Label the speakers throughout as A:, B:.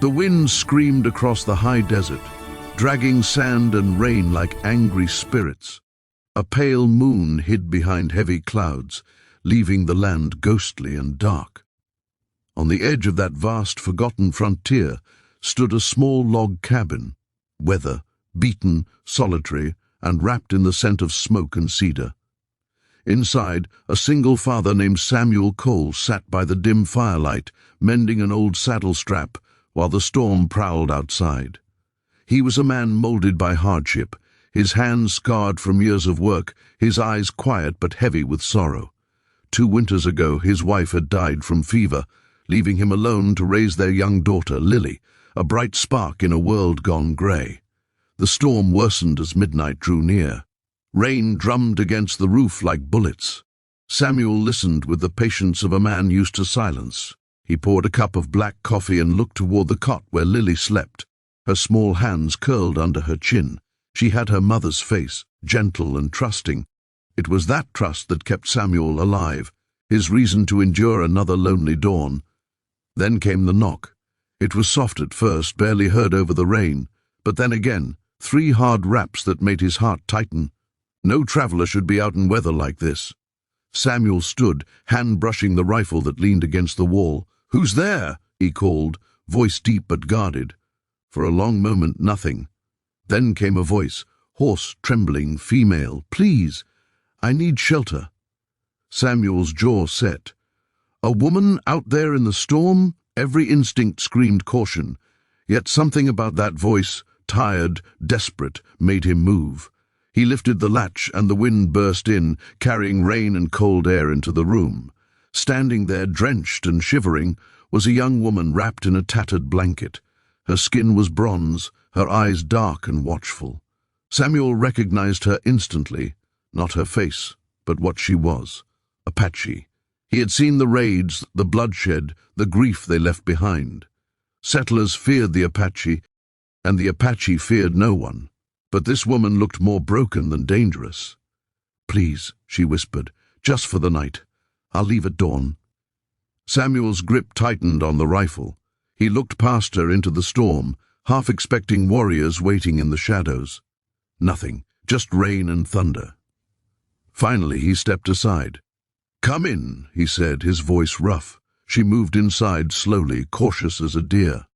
A: The wind screamed across the high desert, dragging sand and rain like angry spirits. A pale moon hid behind heavy clouds, leaving the land ghostly and dark. On the edge of that vast, forgotten frontier stood a small log cabin, weather, beaten, solitary, and wrapped in the scent of smoke and cedar. Inside, a single father named Samuel Cole sat by the dim firelight, mending an old saddle strap while the storm prowled outside. He was a man molded by hardship, his hands scarred from years of work, his eyes quiet but heavy with sorrow. 2 winters ago, his wife had died from fever, leaving him alone to raise their young daughter, Lily, a bright spark in a world gone grey. The storm worsened as midnight drew near. Rain drummed against the roof like bullets. Samuel listened with the patience of a man used to silence. He poured a cup of black coffee and looked toward the cot where Lily slept. Her small hands curled under her chin. She had her mother's face, gentle and trusting. It was that trust that kept Samuel alive, his reason to endure another lonely dawn. Then came the knock. It was soft at first, barely heard over the rain, but then again, 3 hard raps that made his heart tighten. No traveler should be out in weather like this. Samuel stood, hand brushing the rifle that leaned against the wall. "Who's there?" he called, voice deep but guarded. For a long moment, nothing. Then came a voice, hoarse, trembling, female. "Please, I need shelter." Samuel's jaw set. A woman out there in the storm? Every instinct screamed caution. Yet something about that voice, tired, desperate, made him move. He lifted the latch and the wind burst in, carrying rain and cold air into the room. Standing there, drenched and shivering, was a young woman wrapped in a tattered blanket. Her skin was bronze, her eyes dark and watchful. Samuel recognized her instantly, not her face, but what she was. Apache. He had seen the raids, the bloodshed, the grief they left behind. Settlers feared the Apache, and the Apache feared no one. But this woman looked more broken than dangerous. "Please," she whispered, "just for the night. I'll leave at dawn." Samuel's grip tightened on the rifle. He looked past her into the storm, half expecting warriors waiting in the shadows. Nothing, just rain and thunder. Finally, he stepped aside. "Come in," he said, his voice rough. She moved inside slowly, cautious as a deer.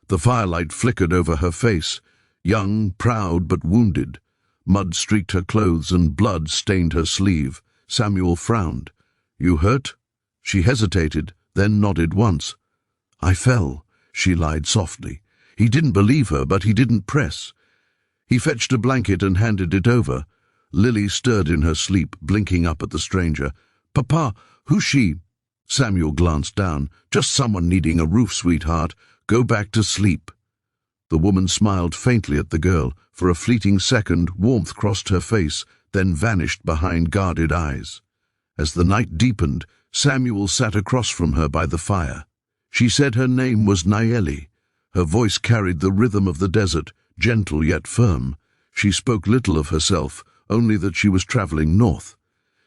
A: The firelight flickered over her face, young, proud, but wounded. Mud streaked her clothes and blood stained her sleeve. Samuel frowned. "You hurt?" She hesitated, then nodded once. "I fell," she lied softly. He didn't believe her, but he didn't press. He fetched a blanket and handed it over. Lily stirred in her sleep, blinking up at the stranger. "Papa, who's she?" Samuel glanced down. "Just someone needing a roof, sweetheart. Go back to sleep." The woman smiled faintly at the girl. For a fleeting second, warmth crossed her face, then vanished behind guarded eyes. As the night deepened, Samuel sat across from her by the fire. She said her name was Nayeli. Her voice carried the rhythm of the desert, gentle yet firm. She spoke little of herself, only that she was traveling north.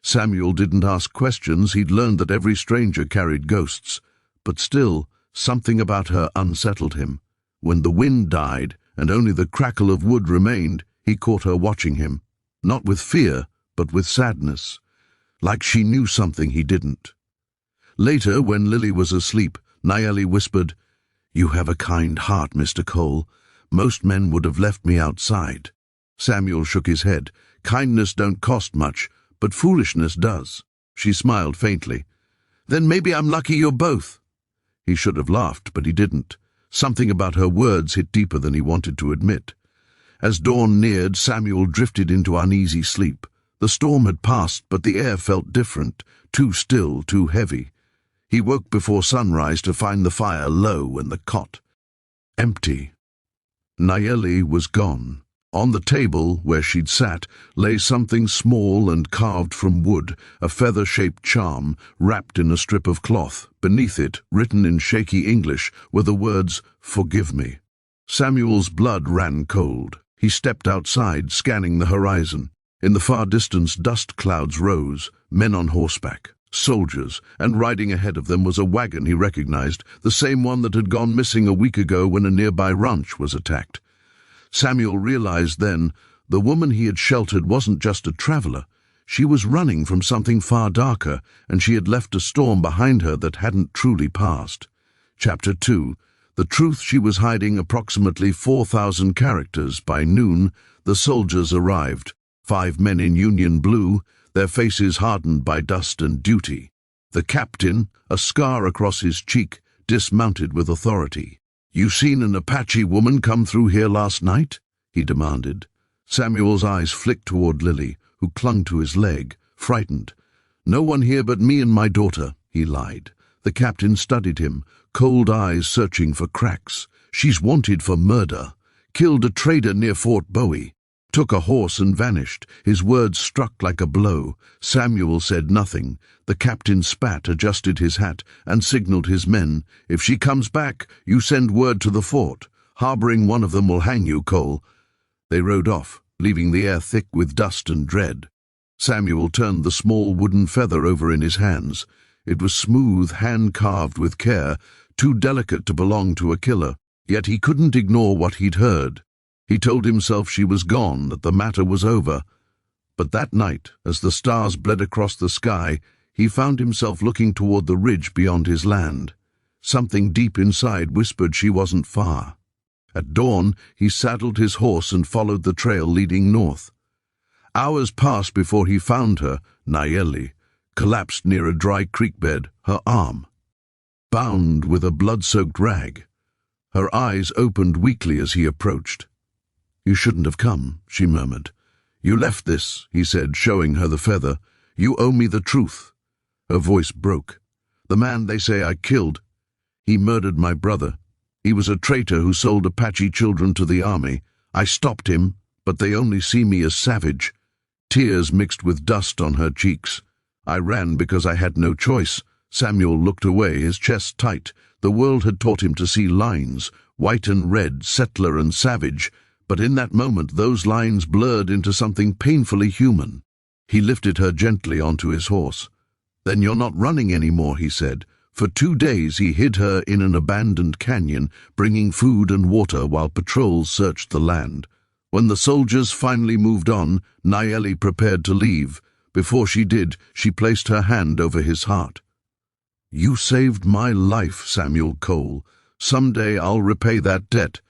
A: Samuel didn't ask questions. He'd learned that every stranger carried ghosts. But still, something about her unsettled him. When the wind died and only the crackle of wood remained, he caught her watching him, not with fear, but with sadness, like she knew something he didn't. Later, when Lily was asleep, Nayeli whispered, "You have a kind heart, Mr. Cole. Most men would have left me outside." Samuel shook his head. "Kindness don't cost much, but foolishness does." She smiled faintly. "Then maybe I'm lucky you're both." He should have laughed, but he didn't. Something about her words hit deeper than he wanted to admit. As dawn neared, Samuel drifted into uneasy sleep. The storm had passed, but the air felt different, too still, too heavy. He woke before sunrise to find the fire low and the cot empty. Nayeli was gone. On the table, where she'd sat, lay something small and carved from wood, a feather-shaped charm wrapped in a strip of cloth. Beneath it, written in shaky English, were the words, "Forgive me." Samuel's blood ran cold. He stepped outside, scanning the horizon. In the far distance, dust clouds rose, men on horseback. Soldiers, and riding ahead of them was a wagon he recognized, the same one that had gone missing a week ago when a nearby ranch was attacked. Samuel realized then the woman he had sheltered wasn't just a traveler. She was running from something far darker, and she had left a storm behind her that hadn't truly passed. Chapter 2. The truth she was hiding. Approximately 4,000 characters. By noon, the soldiers arrived. 5 men in Union blue, their faces hardened by dust and duty. The captain, a scar across his cheek, dismounted with authority. "You seen an Apache woman come through here last night?" he demanded. Samuel's eyes flicked toward Lily, who clung to his leg, frightened. "No one here but me and my daughter," he lied. The captain studied him, cold eyes searching for cracks. "She's wanted for murder. Killed a trader near Fort Bowie. Took a horse and vanished." His words struck like a blow. Samuel said nothing. The captain spat, adjusted his hat, and signaled his men. "If she comes back, you send word to the fort. Harboring one of them will hang you, Cole." They rode off, leaving the air thick with dust and dread. Samuel turned the small wooden feather over in his hands. It was smooth, hand-carved with care, too delicate to belong to a killer. Yet he couldn't ignore what he'd heard. He told himself she was gone, that the matter was over. But that night, as the stars bled across the sky, he found himself looking toward the ridge beyond his land. Something deep inside whispered she wasn't far. At dawn, he saddled his horse and followed the trail leading north. Hours passed before he found her, Nayeli, collapsed near a dry creek bed, her arm bound with a blood-soaked rag. Her eyes opened weakly as he approached. "You shouldn't have come," she murmured. "You left this," he said, showing her the feather. "You owe me the truth." Her voice broke. "The man they say I killed, he murdered my brother. He was a traitor who sold Apache children to the army. I stopped him, but they only see me as savage." Tears mixed with dust on her cheeks. "I ran because I had no choice." Samuel looked away, his chest tight. The world had taught him to see lines, white and red, settler and savage. But in that moment those lines blurred into something painfully human. He lifted her gently onto his horse. "Then you're not running anymore," he said. For 2 days he hid her in an abandoned canyon, bringing food and water while patrols searched the land. When the soldiers finally moved on, Nayeli prepared to leave. Before she did, she placed her hand over his heart. "You saved my life, Samuel Cole. Someday I'll repay that debt."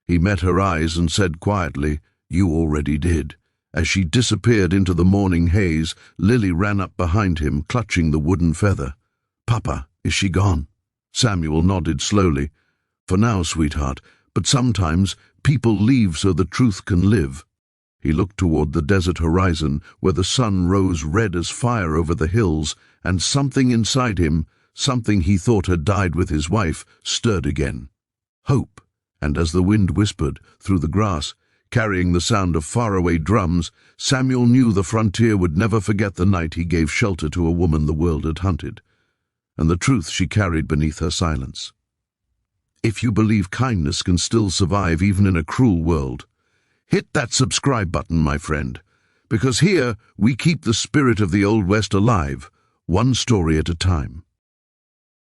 A: He met her eyes and said quietly, "You already did." As she disappeared into the morning haze, Lily ran up behind him, clutching the wooden feather. "Papa, is she gone?" Samuel nodded slowly. "For now, sweetheart, but sometimes people leave so the truth can live." He looked toward the desert horizon, where the sun rose red as fire over the hills, and something inside him, something he thought had died with his wife, stirred again. Hope. And as the wind whispered through the grass, carrying the sound of faraway drums, Samuel knew the frontier would never forget the night he gave shelter to a woman the world had hunted, and the truth she carried beneath her silence. If you believe kindness can still survive even in a cruel world, hit that subscribe button, my friend, because here we keep the spirit of the Old West alive, one story at a time.